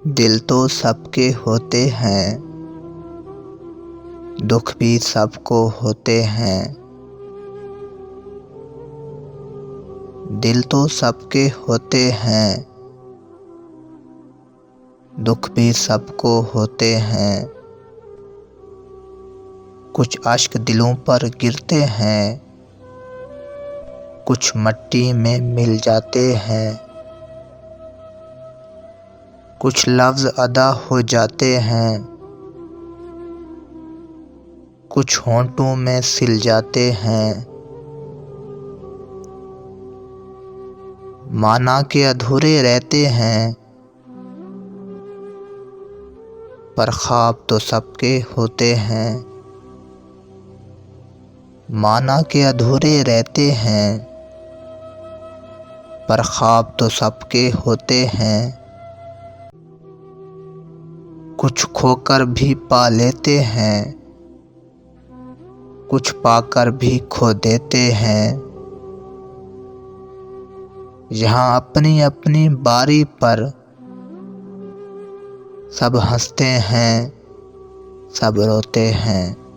दिल तो सबके होते हैं, दुख भी सबको होते हैं। दिल तो सबके होते हैं, दुख भी सबको होते हैं। कुछ अश्क दिलों पर गिरते हैं, कुछ मिट्टी में मिल जाते हैं। कुछ लफ्ज़ अदा हो जाते हैं, कुछ होंठों में सिल जाते हैं। माना के अधूरे रहते हैं, पर ख्वाब तो सबके होते हैं। माना के अधूरे रहते हैं, पर ख्वाब तो सबके होते हैं। कुछ खोकर भी पा लेते हैं, कुछ पाकर भी खो देते हैं। यहाँ अपनी अपनी बारी पर सब हंसते हैं, सब रोते हैं।